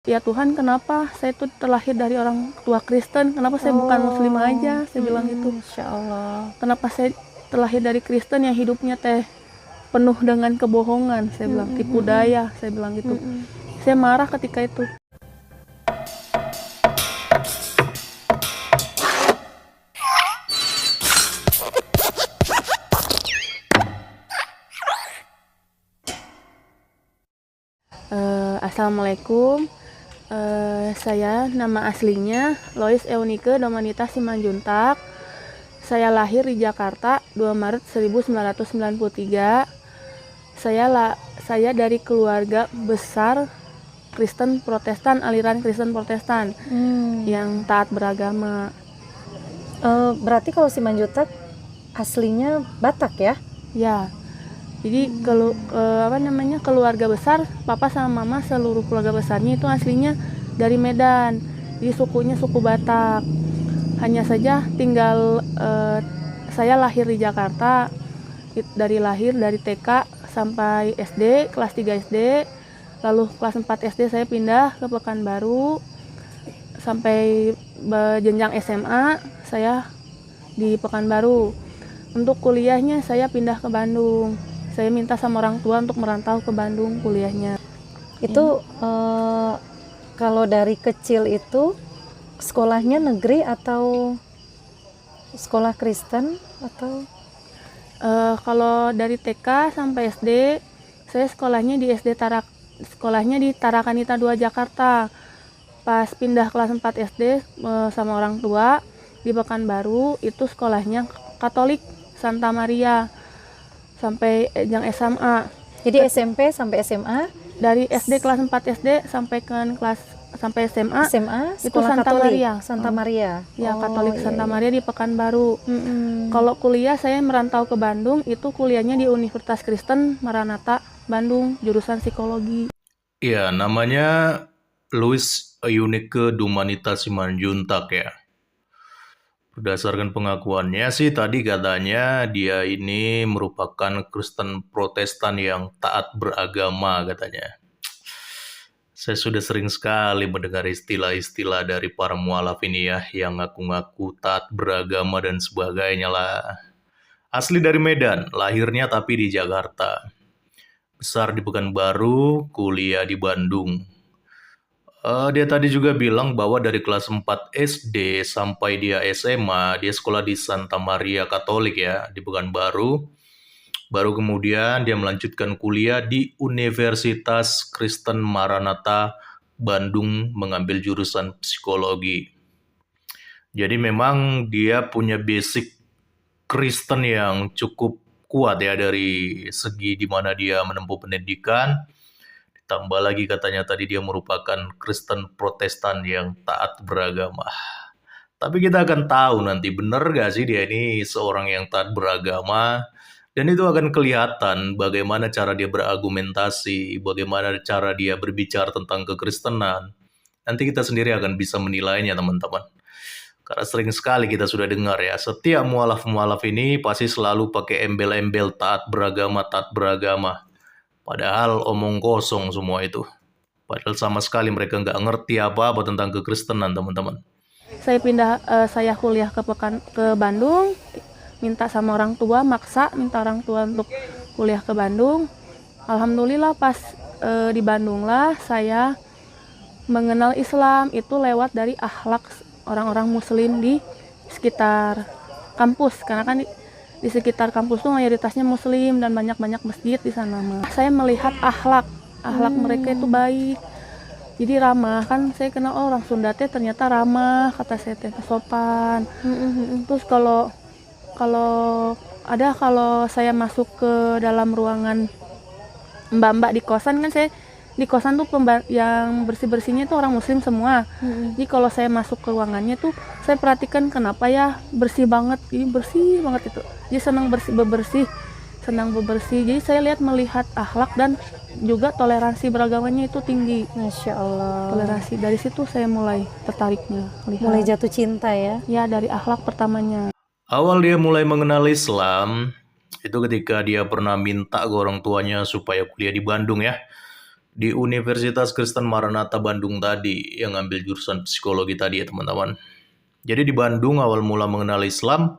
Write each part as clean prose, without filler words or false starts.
Ya Tuhan, kenapa saya tuh terlahir dari orang tua Kristen, kenapa saya bukan muslim aja, saya bilang gitu. Insya Allah. Kenapa saya terlahir dari Kristen yang hidupnya teh penuh dengan kebohongan, saya bilang, tipu daya, saya bilang gitu. Saya marah ketika itu. Assalamualaikum. Saya nama aslinya Lois Eunike Domanita Simanjuntak. Saya lahir di Jakarta 2 Maret 1993. Saya dari keluarga besar Kristen Protestan, aliran Kristen Protestan yang taat beragama. Berarti kalau Simanjuntak aslinya Batak ya? Ya. Jadi keluarga besar, papa sama mama, seluruh keluarga besarnya itu aslinya dari Medan. Jadi sukunya suku Batak. Hanya saja tinggal saya lahir di Jakarta, dari TK sampai SD, kelas 3 SD. Lalu kelas 4 SD saya pindah ke Pekanbaru. Sampai jenjang SMA saya di Pekanbaru. Untuk kuliahnya saya pindah ke Bandung. Saya minta sama orang tua untuk merantau ke Bandung kuliahnya. Itu kalau dari kecil itu sekolahnya negeri atau sekolah Kristen atau? Kalau dari TK sampai SD, saya sekolahnya di Tarakanita 2 Jakarta. Pas pindah kelas 4 SD sama orang tua di Pekanbaru, itu sekolahnya Katolik Santa Maria sampai jenjang SMA. Jadi SMP sampai SMA Dari SD kelas 4 SD sampai SMA itu sekolah Santa Katolik, Maria. Santa Maria. Ya, Katolik iya, Santa iya. Maria di Pekanbaru. Kalau kuliah saya merantau ke Bandung, itu kuliahnya di Universitas Kristen Maranatha Bandung, jurusan psikologi. Ya, namanya Louis Eunike Domanita Simanjuntak ya. Berdasarkan pengakuannya sih tadi katanya dia ini merupakan Kristen Protestan yang taat beragama katanya. Saya sudah sering sekali mendengar istilah-istilah dari para mualaf ini ya, yang ngaku-ngaku taat beragama dan sebagainya lah. Asli dari Medan, lahirnya tapi di Jakarta. Besar di Pekanbaru, kuliah di Bandung. Dia tadi juga bilang bahwa dari kelas 4 SD sampai dia SMA, dia sekolah di Santa Maria Katolik ya, di Pekanbaru. Baru kemudian dia melanjutkan kuliah di Universitas Kristen Maranatha Bandung mengambil jurusan psikologi. Jadi memang dia punya basic Kristen yang cukup kuat ya dari segi di mana dia menempuh pendidikan. Ditambah lagi katanya tadi dia merupakan Kristen Protestan yang taat beragama. Tapi kita akan tahu nanti benar gak sih dia ini seorang yang taat beragama. Dan itu akan kelihatan bagaimana cara dia berargumentasi, bagaimana cara dia berbicara tentang kekristenan. Nanti kita sendiri akan bisa menilainya teman-teman. Karena sering sekali kita sudah dengar ya, setiap mualaf-mualaf ini pasti selalu pakai embel-embel taat beragama, taat beragama. Padahal omong kosong semua itu. Padahal sama sekali mereka nggak ngerti apa-apa tentang kekristenan, teman-teman. Saya kuliah ke Bandung, minta sama orang tua, minta orang tua untuk kuliah ke Bandung. Alhamdulillah pas di Bandung lah saya mengenal Islam itu lewat dari akhlak orang-orang muslim di sekitar kampus, karena kan di sekitar kampus tuh mayoritasnya muslim dan banyak-banyak masjid di sana. Saya melihat akhlak mereka itu baik, jadi ramah. Kan saya kenal orang Sunda teh ternyata ramah, kata saya teh sopan. Terus kalau saya masuk ke dalam ruangan mbak-mbak di kosan, kan saya di kosan tuh yang bersih-bersihnya itu orang muslim semua. Jadi kalau saya masuk ke ruangannya tuh saya perhatikan kenapa ya bersih banget, ini bersih banget itu. Jadi senang bebersih. Jadi saya melihat akhlak dan juga toleransi beragamanya itu tinggi. Masya Allah. Toleransi, dari situ saya mulai tertariknya. Mulai jatuh cinta ya? Ya, dari akhlak pertamanya. Awal dia mulai mengenal Islam, itu ketika dia pernah minta ke orang tuanya supaya kuliah di Bandung ya. di Universitas Kristen Maranatha Bandung tadi yang ngambil jurusan psikologi tadi ya teman-teman. Jadi di Bandung awal mula mengenal Islam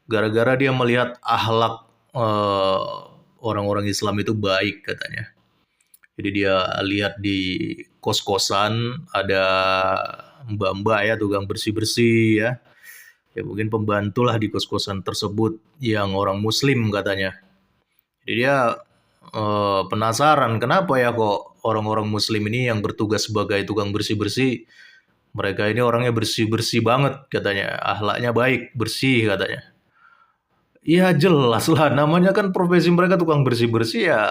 gara-gara dia melihat akhlak orang-orang Islam itu baik katanya. Jadi dia lihat di kos-kosan ada mbak-mbak ya tukang bersih-bersih ya. Ya mungkin pembantu lah di kos-kosan tersebut yang orang Muslim katanya. Jadi dia penasaran kenapa ya kok orang-orang Muslim ini yang bertugas sebagai tukang bersih-bersih, mereka ini orangnya bersih-bersih banget katanya, akhlaknya baik, bersih katanya. Iya jelas lah, namanya kan profesi mereka tukang bersih-bersih ya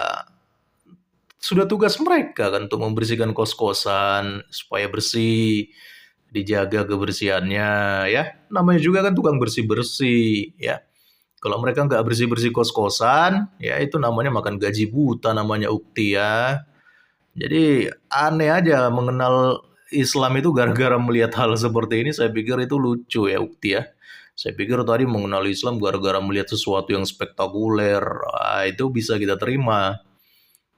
sudah tugas mereka kan untuk membersihkan kos-kosan supaya bersih, dijaga kebersihannya ya. Namanya juga kan tukang bersih-bersih ya. Kalau mereka nggak bersih-bersih kos-kosan, ya itu namanya makan gaji buta, namanya ukti ya. Jadi aneh aja mengenal Islam itu gara-gara melihat hal seperti ini, saya pikir itu lucu ya ukti ya. Saya pikir tadi mengenal Islam gara-gara melihat sesuatu yang spektakuler, itu bisa kita terima.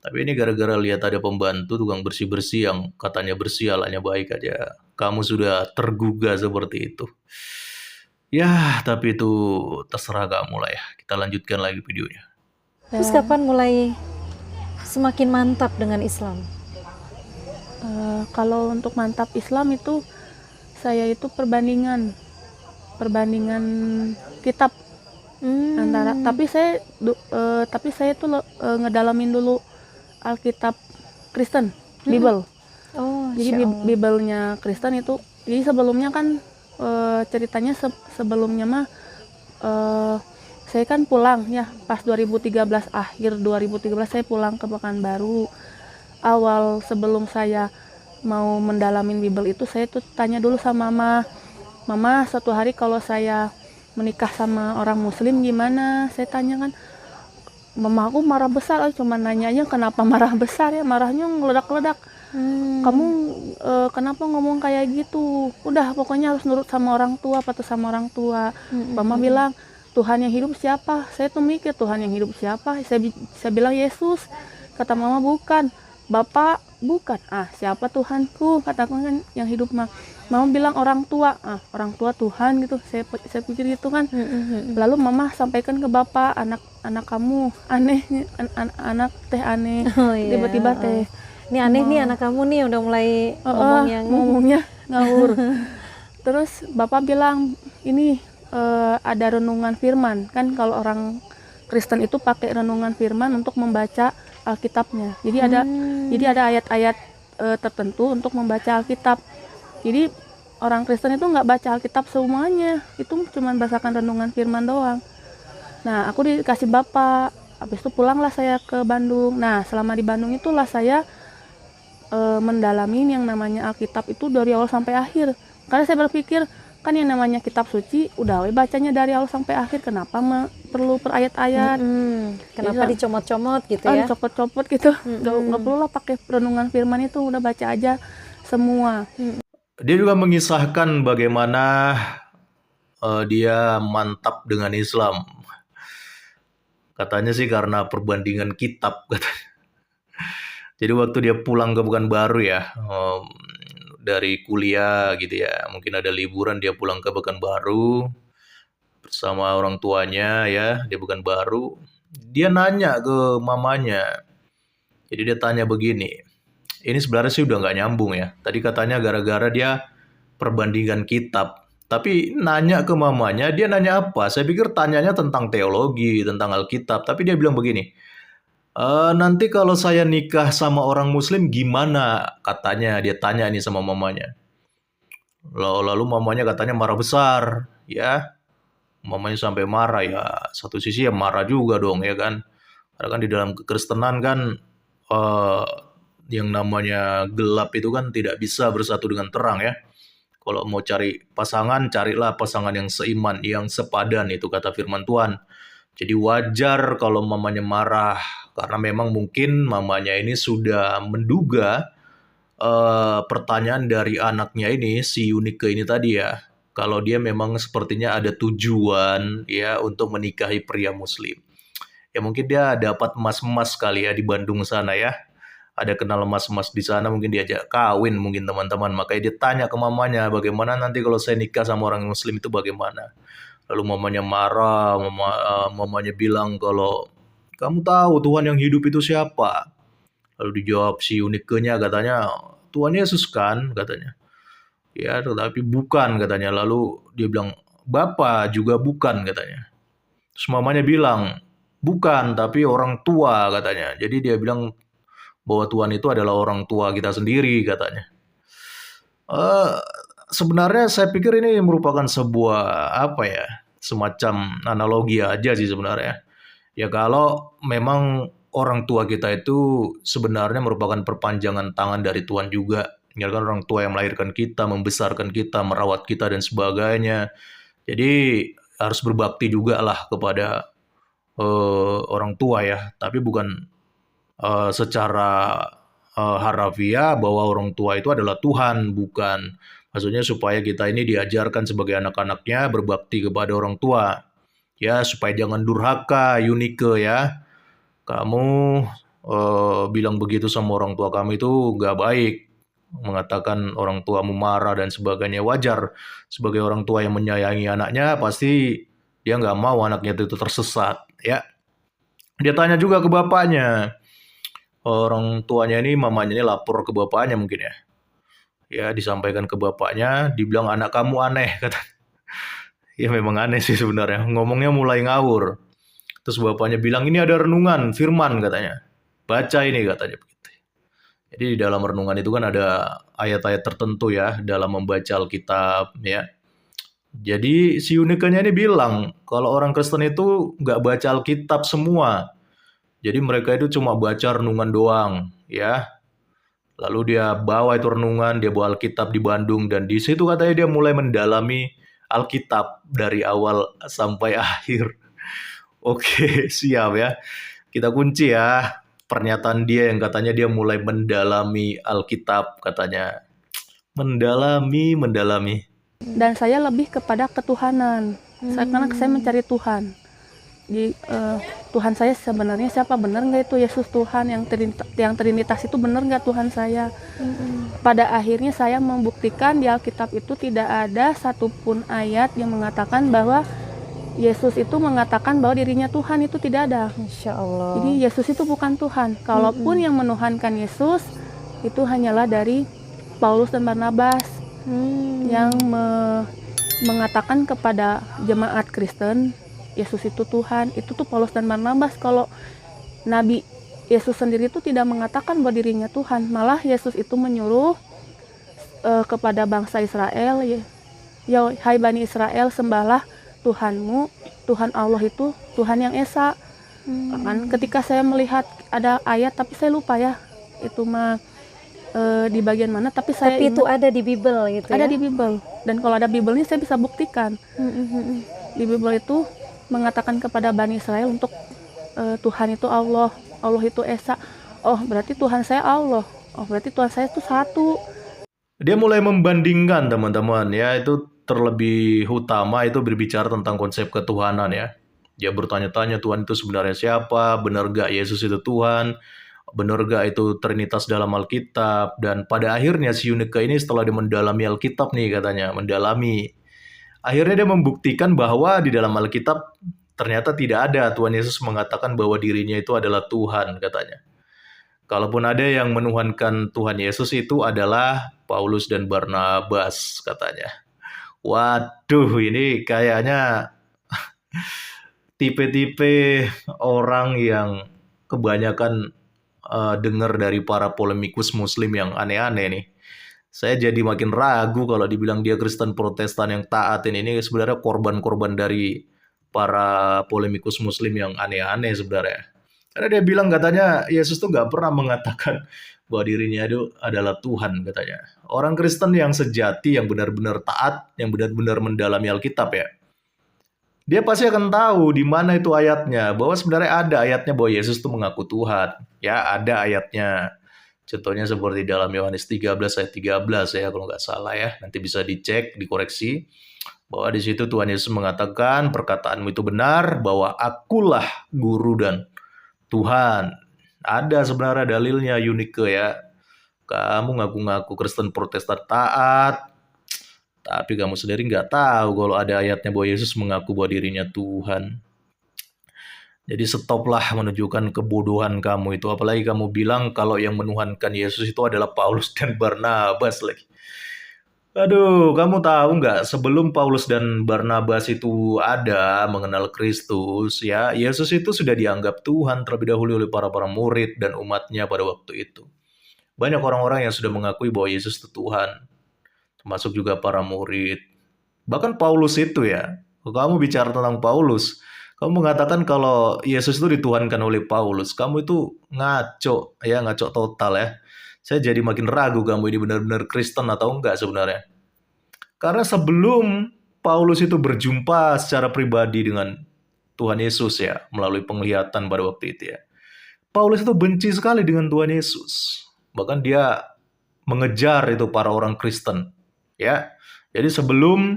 Tapi ini gara-gara lihat ada pembantu tukang bersih-bersih yang katanya bersih, alanya baik aja. Kamu sudah tergugah seperti itu. Ya, tapi itu terserah kamu lah ya. Kita lanjutkan lagi videonya. Terus kapan mulai semakin mantap dengan Islam? Kalau untuk mantap Islam itu saya itu perbandingan kitab antara tapi saya tuh ngedalamin dulu Alkitab Kristen, Bible. Oh, Jadi Masya Allah. Bible-nya Kristen itu, jadi sebelumnya kan ceritanya sebelumnya mah saya kan pulang ya pas 2013, akhir 2013 saya pulang ke Pekanbaru. Awal sebelum saya mau mendalamin Bible itu, saya tuh tanya dulu sama mama suatu hari kalau saya menikah sama orang Muslim gimana, saya tanya kan. Mama aku marah besar, cuma nanyanya kenapa marah besar ya, marahnya ngeledak-ledak. Kamu kenapa ngomong kayak gitu? Udah pokoknya harus nurut sama orang tua, patuh sama orang tua. Mama bilang, Tuhan yang hidup siapa? Saya tuh mikir Tuhan yang hidup siapa? Saya bilang Yesus. Kata mama bukan. Bapak bukan. Siapa Tuhanku? Kataku kan yang hidup mah. Mama bilang orang tua. Orang tua Tuhan gitu. Saya pikir gitu kan. Lalu mama sampaikan ke bapak, anak kamu aneh, anak teh aneh. Oh, iya. Tiba-tiba teh. Ini aneh nih anak kamu nih udah mulai ngomongnya ngawur. Terus bapak bilang ini ada renungan firman kan, kalau orang Kristen itu pakai renungan firman untuk membaca Alkitabnya. Jadi ada ayat-ayat tertentu untuk membaca Alkitab. Jadi orang Kristen itu nggak baca Alkitab semuanya, itu cuma berdasarkan renungan firman doang. Nah aku dikasih bapak, habis itu pulanglah saya ke Bandung. Nah selama di Bandung itulah saya mendalami yang namanya Alkitab itu dari awal sampai akhir. Karena saya berpikir kan yang namanya kitab suci udah bacanya dari awal sampai akhir, kenapa perlu per ayat-ayat? Kenapa dicomot-comot gitu ya? Dicopot-copot gitu. Nggak perlu lah pakai renungan firman itu, udah baca aja semua. Dia juga mengisahkan bagaimana dia mantap dengan Islam. Katanya sih karena perbandingan kitab katanya. Jadi waktu dia pulang ke Pekanbaru ya, dari kuliah gitu ya, mungkin ada liburan dia pulang ke Pekanbaru bersama orang tuanya ya di Pekanbaru. Dia nanya ke mamanya. Jadi dia tanya begini. Ini sebenarnya sih udah nggak nyambung ya. Tadi katanya gara-gara dia perbandingan kitab. Tapi nanya ke mamanya, dia nanya apa? Saya pikir tanyanya tentang teologi, tentang Alkitab. Tapi dia bilang begini, nanti kalau saya nikah sama orang Muslim gimana? Katanya dia tanya ini sama mamanya. Lalu mamanya katanya marah besar, ya. Mamanya sampai marah ya. Satu sisi ya marah juga dong ya kan. Karena kan di dalam kekristenan kan yang namanya gelap itu kan tidak bisa bersatu dengan terang ya. Kalau mau cari pasangan, carilah pasangan yang seiman, yang sepadan, itu kata firman Tuhan. Jadi wajar kalau mamanya marah, karena memang mungkin mamanya ini sudah menduga pertanyaan dari anaknya ini, si Yunike ini tadi ya, kalau dia memang sepertinya ada tujuan ya untuk menikahi pria Muslim. Ya mungkin dia dapat emas-emas kali ya di Bandung sana ya. ada kenal mas-mas di sana, mungkin diajak kawin mungkin teman-teman. Makanya dia tanya ke mamanya, bagaimana nanti kalau saya nikah sama orang muslim itu bagaimana. Lalu mamanya marah, mamanya bilang kalau kamu tahu Tuhan yang hidup itu siapa? Lalu dijawab si Unikenya, katanya Tuhan Yesus kan, katanya. Ya, tetapi bukan, katanya. Lalu dia bilang, Bapak juga bukan, katanya. Terus mamanya bilang, bukan, tapi orang tua, katanya. Jadi dia bilang bahwa Tuhan itu adalah orang tua kita sendiri, katanya. Eh, Sebenarnya saya pikir ini merupakan sebuah apa ya, semacam analogi aja sih sebenarnya. Ya kalau memang orang tua kita itu sebenarnya merupakan perpanjangan tangan dari Tuhan juga. Ya kan, orang tua yang melahirkan kita, membesarkan kita, merawat kita dan sebagainya. Jadi harus berbakti juga lah kepada orang tua ya, tapi bukan secara harafiah bahwa orang tua itu adalah Tuhan, bukan. Maksudnya supaya kita ini diajarkan sebagai anak-anaknya berbakti kepada orang tua. Ya, supaya jangan durhaka, Yunike ya. Kamu bilang begitu sama orang tua kamu itu nggak baik. Mengatakan orang tuamu marah dan sebagainya, wajar. Sebagai orang tua yang menyayangi anaknya, pasti dia nggak mau anaknya itu tersesat. Ya, dia tanya juga ke bapaknya. Orang tuanya ini, mamanya ini lapor ke bapaknya mungkin ya. Ya, disampaikan ke bapaknya, dibilang anak kamu aneh, kata. Ya memang aneh sih sebenarnya, ngomongnya mulai ngawur. Terus bapaknya bilang, ini ada renungan, firman katanya. Baca ini, katanya begitu. Jadi di dalam renungan itu kan ada ayat-ayat tertentu ya, dalam membaca Alkitab ya. Jadi si Unikenya ini bilang, kalau orang Kristen itu nggak baca Alkitab semua. Jadi mereka itu cuma baca renungan doang ya. Lalu dia bawa itu renungan, dia bawa Alkitab di Bandung, dan di situ katanya dia mulai mendalami Alkitab dari awal sampai akhir. Oke, siap ya. Kita kunci ya pernyataan dia yang katanya dia mulai mendalami Alkitab, katanya. Mendalami. Dan saya lebih kepada ketuhanan. Karena saya mencari Tuhan. Tuhan saya sebenarnya siapa, benar nggak itu Yesus Tuhan yang Trinitas itu, benar nggak Tuhan saya. Pada akhirnya saya membuktikan di Alkitab itu tidak ada satupun ayat yang mengatakan bahwa Yesus itu mengatakan bahwa dirinya Tuhan, itu tidak ada. Insya Allah. Jadi Yesus itu bukan Tuhan. Kalaupun yang menuhankan Yesus itu hanyalah dari Paulus dan Barnabas yang mengatakan kepada jemaat Kristen Yesus itu Tuhan. Itu tuh Paulus dan Barnabas. Kalau Nabi Yesus sendiri itu tidak mengatakan bahwa dirinya Tuhan. Malah Yesus itu menyuruh kepada bangsa Israel, ya hai Bani Israel, sembahlah Tuhanmu, Tuhan Allah itu Tuhan yang Esa. Kan ketika saya melihat ada ayat, tapi saya lupa ya itu mah di bagian mana, tapi itu ada di Bible gitu ada ya? di Bible. Dan kalau ada Bible-nya saya bisa buktikan. Di Bible itu mengatakan kepada Bani Israel untuk Tuhan itu Allah, Allah itu Esa. Oh berarti Tuhan saya Allah, oh berarti Tuhan saya itu satu. Dia mulai membandingkan teman-teman ya, itu terlebih utama itu berbicara tentang konsep ketuhanan ya. Dia bertanya-tanya Tuhan itu sebenarnya siapa, benar gak Yesus itu Tuhan, benar gak itu Trinitas dalam Alkitab. Dan pada akhirnya si Unika ini setelah dia mendalami Alkitab nih katanya, akhirnya dia membuktikan bahwa di dalam Alkitab ternyata tidak ada Tuhan Yesus mengatakan bahwa dirinya itu adalah Tuhan, katanya. Kalaupun ada yang menuhankan Tuhan Yesus itu adalah Paulus dan Barnabas, katanya. Waduh, ini kayaknya tipe-tipe orang yang kebanyakan dengar dari para polemikus muslim yang aneh-aneh nih. Saya jadi makin ragu kalau dibilang dia Kristen Protestan yang taat ini sebenarnya korban-korban dari para polemikus muslim yang aneh-aneh sebenarnya. Karena dia bilang katanya Yesus tuh nggak pernah mengatakan bahwa dirinya itu adalah Tuhan, katanya. Orang Kristen yang sejati, yang benar-benar taat, yang benar-benar mendalami Alkitab ya, dia pasti akan tahu di mana itu ayatnya, bahwa sebenarnya ada ayatnya bahwa Yesus itu mengaku Tuhan. Ya, ada ayatnya. Contohnya seperti dalam Yohanes 13 ayat 13 ya, kalau nggak salah ya. Nanti bisa dicek, dikoreksi. Bahwa di situ Tuhan Yesus mengatakan, perkataanmu itu benar, bahwa akulah guru dan Tuhan. Ada sebenarnya dalilnya Yunike ya. Kamu ngaku-ngaku Kristen Protestan taat, tapi kamu sendiri nggak tahu kalau ada ayatnya bahwa Yesus mengaku bahwa dirinya Tuhan. Jadi stoplah menunjukkan kebodohan kamu itu. Apalagi kamu bilang kalau yang menuhankan Yesus itu adalah Paulus dan Barnabas lagi. Aduh, kamu tahu nggak sebelum Paulus dan Barnabas itu ada mengenal Kristus, ya Yesus itu sudah dianggap Tuhan terlebih dahulu oleh para murid dan umatnya pada waktu itu. Banyak orang-orang yang sudah mengakui bahwa Yesus itu Tuhan, termasuk juga para murid. Bahkan Paulus itu ya, kalau kamu bicara tentang Paulus, kamu mengatakan kalau Yesus itu dituhankan oleh Paulus, kamu itu ngaco, ya ngaco total ya. Saya jadi makin ragu kamu ini benar-benar Kristen atau enggak sebenarnya. Karena sebelum Paulus itu berjumpa secara pribadi dengan Tuhan Yesus ya, melalui penglihatan pada waktu itu ya. Paulus itu benci sekali dengan Tuhan Yesus. Bahkan dia mengejar itu para orang Kristen, ya. Jadi sebelum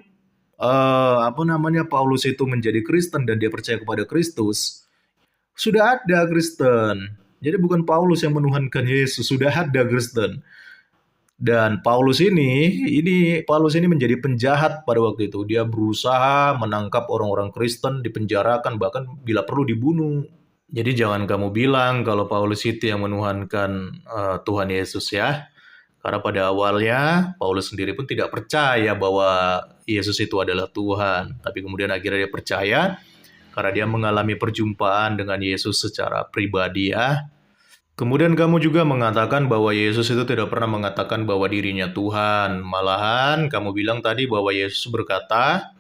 Paulus itu menjadi Kristen dan dia percaya kepada Kristus, sudah ada Kristen. Jadi bukan Paulus yang menuhankan Yesus, sudah ada Kristen. Dan Paulus ini menjadi penjahat pada waktu itu. Dia berusaha menangkap orang-orang Kristen, dipenjarakan, bahkan bila perlu dibunuh. Jadi jangan kamu bilang kalau Paulus itu yang menuhankan Tuhan Yesus ya. Karena pada awalnya Paulus sendiri pun tidak percaya bahwa Yesus itu adalah Tuhan. Tapi kemudian akhirnya dia percaya karena dia mengalami perjumpaan dengan Yesus secara pribadi ya. Kemudian kamu juga mengatakan bahwa Yesus itu tidak pernah mengatakan bahwa dirinya Tuhan. Malahan kamu bilang tadi bahwa Yesus berkata,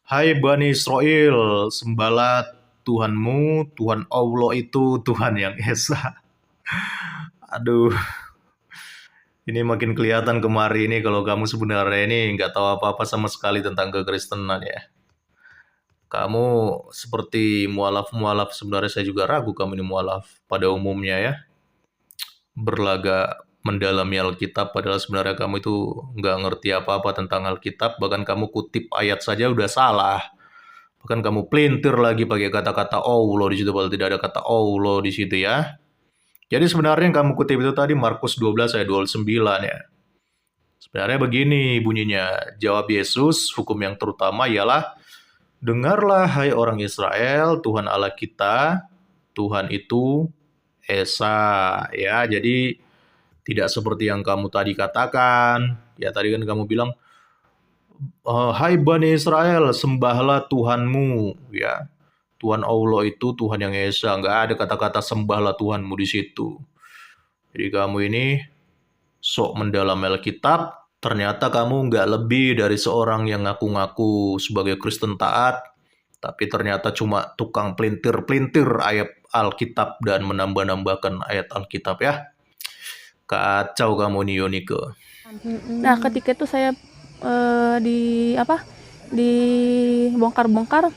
"Hai Bani Israel, sembahlah Tuhanmu, Tuhan Allah itu Tuhan yang Esa." Aduh, ini makin kelihatan kemari ini kalau kamu sebenarnya ini nggak tahu apa-apa sama sekali tentang kekristenan ya. Kamu seperti mualaf-mualaf, sebenarnya saya juga ragu kamu ini mualaf pada umumnya ya. Berlaga mendalami Alkitab, padahal sebenarnya kamu itu nggak ngerti apa-apa tentang Alkitab, bahkan kamu kutip ayat saja udah salah. Bahkan kamu pelintir lagi pakai kata-kata Allah di situ, padahal tidak ada kata Allah di situ ya. Jadi sebenarnya yang kamu kutip itu tadi Markus 12 ayat 29 ya. Sebenarnya begini bunyinya, jawab Yesus, hukum yang terutama ialah, dengarlah hai orang Israel, Tuhan Allah kita, Tuhan itu Esa. Ya, jadi tidak seperti yang kamu tadi katakan. Ya, tadi kan kamu bilang, hai Bani Israel, sembahlah Tuhanmu. Ya, Tuhan Allah itu Tuhan yang Esa. Nggak ada kata-kata sembahlah Tuhanmu di situ. Jadi kamu ini sok mendalam Alkitab, ternyata kamu nggak lebih dari seorang yang ngaku-ngaku sebagai Kristen taat, tapi ternyata cuma tukang pelintir-pelintir ayat Alkitab dan menambah-nambahkan ayat Alkitab ya. Kacau kamu nih Yunike. Nah, ketika itu saya dibongkar-bongkar,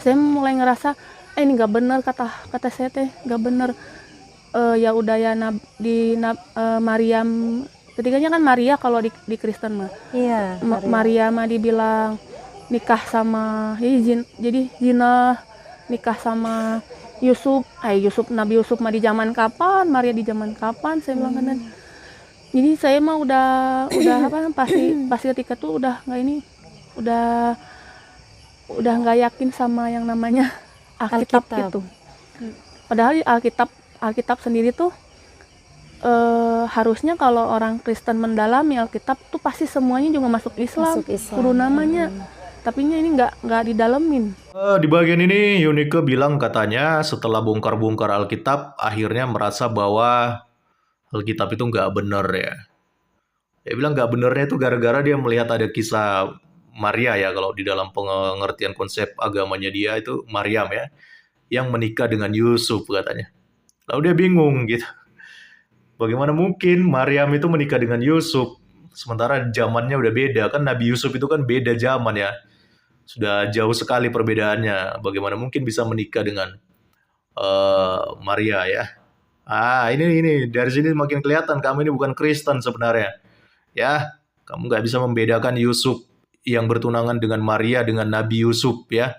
saya mulai ngerasa ini nggak benar, kata saya teh nggak benar. Ya udah ya Maryam, ketiganya kan Maria kalau di Kristen mah. Iya. Maria mah dibilang nikah sama jadi zina, nikah sama Yusuf. Nabi Yusuf mah di zaman kapan, Maria di zaman kapan, saya bilang kan. Jadi saya mah udah pasti ketika itu udah nggak yakin sama yang namanya Alkitab gitu. Padahal Alkitab sendiri tuh harusnya kalau orang Kristen mendalami Alkitab tuh pasti semuanya juga masuk Islam. Kudu namanya. Tapi ini nggak didalemin. Di bagian ini Yunike bilang katanya setelah bongkar-bongkar Alkitab akhirnya merasa bahwa Alkitab itu nggak benar ya. Dia bilang nggak benernya itu gara-gara dia melihat ada kisah Maria ya, kalau di dalam pengertian konsep agamanya dia itu Maryam ya, yang menikah dengan Yusuf katanya. Lalu dia bingung gitu. Bagaimana mungkin Maryam itu menikah dengan Yusuf? Sementara zamannya udah beda. Kan Nabi Yusuf itu kan beda zaman ya. Sudah jauh sekali perbedaannya. Bagaimana mungkin bisa menikah dengan Maria ya? Ini dari sini makin kelihatan kamu ini bukan Kristen sebenarnya. Ya, kamu nggak bisa membedakan Yusuf yang bertunangan dengan Maria dengan Nabi Yusuf ya,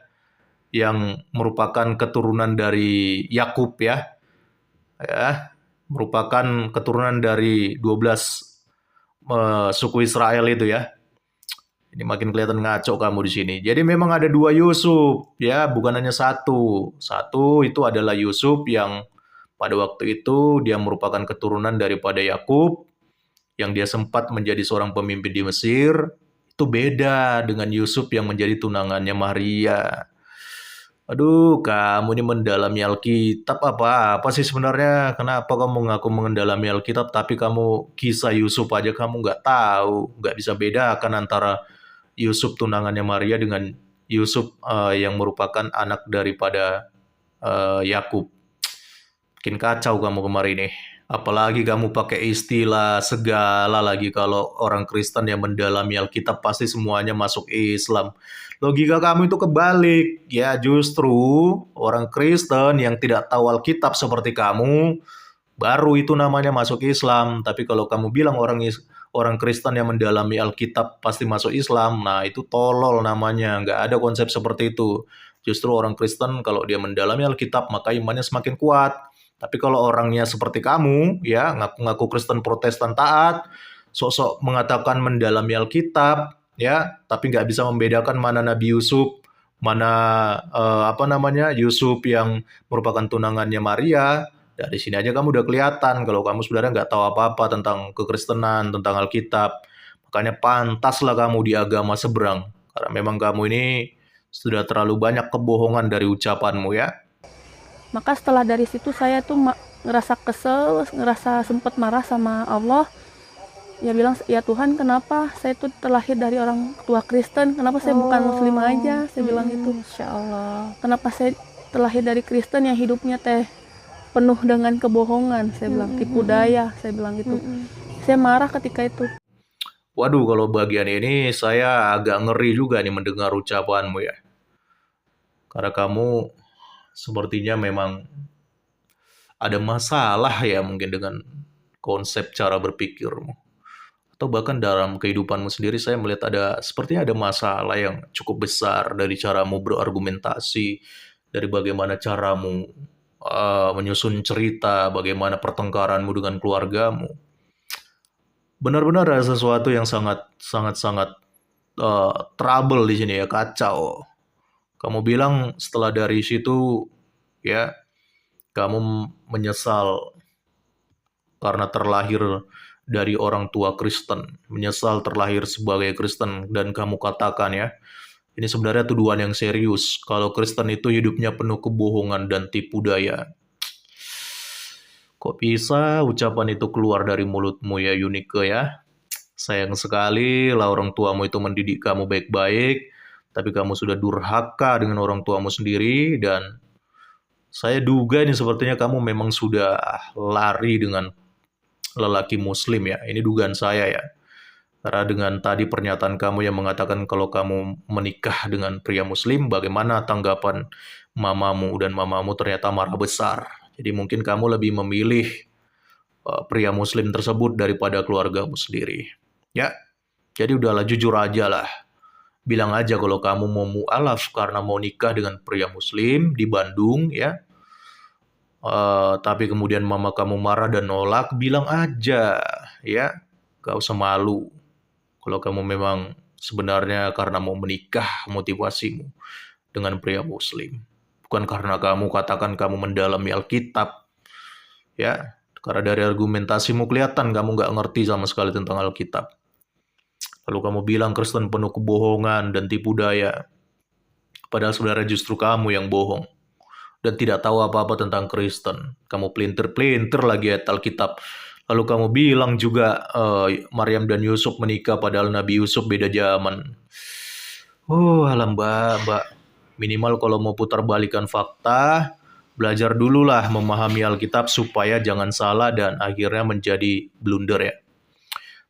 yang merupakan keturunan dari Yakub ya. ya, merupakan keturunan dari 12 suku Israel itu ya. Ini makin kelihatan ngaco kamu di sini. Jadi memang ada dua Yusuf, ya, bukan hanya satu. Satu itu adalah Yusuf yang pada waktu itu dia merupakan keturunan daripada Yakub, yang dia sempat menjadi seorang pemimpin di Mesir. Itu beda dengan Yusuf yang menjadi tunangannya Maria. Aduh, kamu ini mendalami Alkitab apa sih sebenarnya? Kenapa kamu mengaku mendalami Alkitab, tapi kamu kisah Yusuf aja kamu nggak tahu, nggak bisa bedakan antara Yusuf tunangannya Maria dengan Yusuf yang merupakan anak daripada Yakub. Makin kacau kamu kemarin nih. Apalagi kamu pakai istilah segala lagi kalau orang Kristen yang mendalami Alkitab pasti semuanya masuk Islam. Logika kamu itu kebalik. Ya justru orang Kristen yang tidak tahu Alkitab seperti kamu, baru itu namanya masuk Islam. Tapi kalau kamu bilang orang Kristen yang mendalami Alkitab pasti masuk Islam, nah itu tolol namanya. Nggak ada konsep seperti itu. Justru orang Kristen kalau dia mendalami Alkitab maka imannya semakin kuat. Tapi kalau orangnya seperti kamu, ya ngaku-ngaku Kristen Protestan taat, sok-sok mengatakan mendalami Alkitab, ya, tapi nggak bisa membedakan mana Nabi Yusuf, mana Yusuf yang merupakan tunangannya Maria. Dari sini aja kamu udah kelihatan kalau kamu sebenarnya nggak tahu apa-apa tentang kekristenan, tentang Alkitab. Makanya pantaslah kamu di agama seberang, karena memang kamu ini sudah terlalu banyak kebohongan dari ucapanmu ya. Maka setelah dari situ saya tuh ngerasa kesel, ngerasa sempat marah sama Allah. Ya bilang, ya Tuhan kenapa saya tuh terlahir dari orang tua Kristen, kenapa saya bukan Muslim aja, saya bilang gitu. Insya Allah. Kenapa saya terlahir dari Kristen yang hidupnya teh penuh dengan kebohongan, saya bilang, tipu daya, saya bilang gitu. Saya marah ketika itu. Waduh, kalau bagian ini saya agak ngeri juga nih mendengar ucapanmu ya. Karena kamu sepertinya memang ada masalah ya mungkin dengan konsep cara berpikirmu. Atau bahkan dalam kehidupanmu sendiri saya melihat sepertinya ada masalah yang cukup besar dari caramu berargumentasi, dari bagaimana caramu menyusun cerita, bagaimana pertengkaranmu dengan keluargamu. Benar-benar ada sesuatu yang sangat trouble di sini ya, kacau. Kamu bilang setelah dari situ ya kamu menyesal karena terlahir dari orang tua Kristen, menyesal terlahir sebagai Kristen, dan kamu katakan ya, ini sebenarnya tuduhan yang serius. Kalau Kristen itu hidupnya penuh kebohongan dan tipu daya. Kok bisa ucapan itu keluar dari mulutmu ya Yunike ya? Sayang sekali lah orang tuamu itu mendidik kamu baik-baik, tapi kamu sudah durhaka dengan orang tuamu sendiri, dan saya duga ini sepertinya kamu memang sudah lari dengan lelaki muslim ya. Ini dugaan saya ya. Karena dengan tadi pernyataan kamu yang mengatakan kalau kamu menikah dengan pria muslim, bagaimana tanggapan mamamu, dan mamamu ternyata marah besar. Jadi mungkin kamu lebih memilih pria muslim tersebut daripada keluargamu sendiri. Ya, jadi udahlah, jujur aja lah. Bilang aja kalau kamu mau mu'alaf karena mau nikah dengan pria muslim di Bandung ya. Tapi kemudian mama kamu marah dan nolak, bilang aja ya. Gak usah malu. Kalau kamu memang sebenarnya karena mau menikah motivasimu dengan pria muslim. Bukan karena kamu katakan kamu mendalami Alkitab. Ya, karena dari argumentasimu kelihatan kamu gak ngerti sama sekali tentang Alkitab. Lalu kamu bilang Kristen penuh kebohongan dan tipu daya. Padahal sebenarnya justru kamu yang bohong dan tidak tahu apa-apa tentang Kristen. Kamu pelintir-pelintir lagi ayat Alkitab. Lalu kamu bilang juga Maryam dan Yusuf menikah padahal Nabi Yusuf beda zaman. Alam mbak. Minimal kalau mau putar balikan fakta, belajar dululah memahami Alkitab supaya jangan salah dan akhirnya menjadi blunder ya.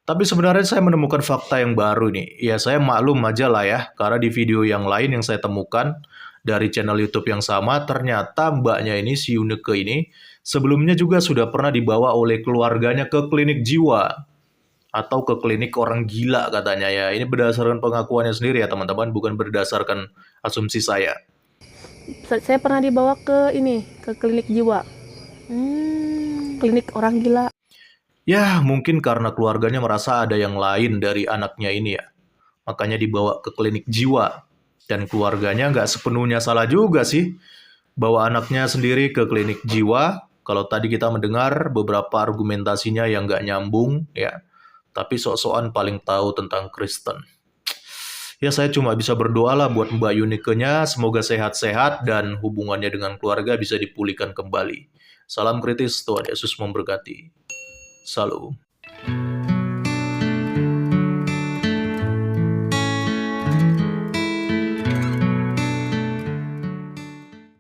Tapi sebenarnya saya menemukan fakta yang baru nih. Ya saya maklum aja lah ya, karena di video yang lain yang saya temukan dari channel YouTube yang sama, ternyata mbaknya ini, si Yunike ini, sebelumnya juga sudah pernah dibawa oleh keluarganya ke klinik jiwa. Atau ke klinik orang gila katanya ya. Ini berdasarkan pengakuannya sendiri ya teman-teman, bukan berdasarkan asumsi saya. Saya pernah dibawa ke klinik jiwa. klinik orang gila. Ya, mungkin karena keluarganya merasa ada yang lain dari anaknya ini ya. Makanya dibawa ke klinik jiwa. Dan keluarganya nggak sepenuhnya salah juga sih. Bawa anaknya sendiri ke klinik jiwa. Kalau tadi kita mendengar beberapa argumentasinya yang nggak nyambung ya. Tapi sok-sokan paling tahu tentang Kristen. Ya saya cuma bisa berdoa lah buat Mbak Yunikenya, semoga sehat-sehat dan hubungannya dengan keluarga bisa dipulihkan kembali. Salam kritis, Tuhan Yesus memberkati. Salam.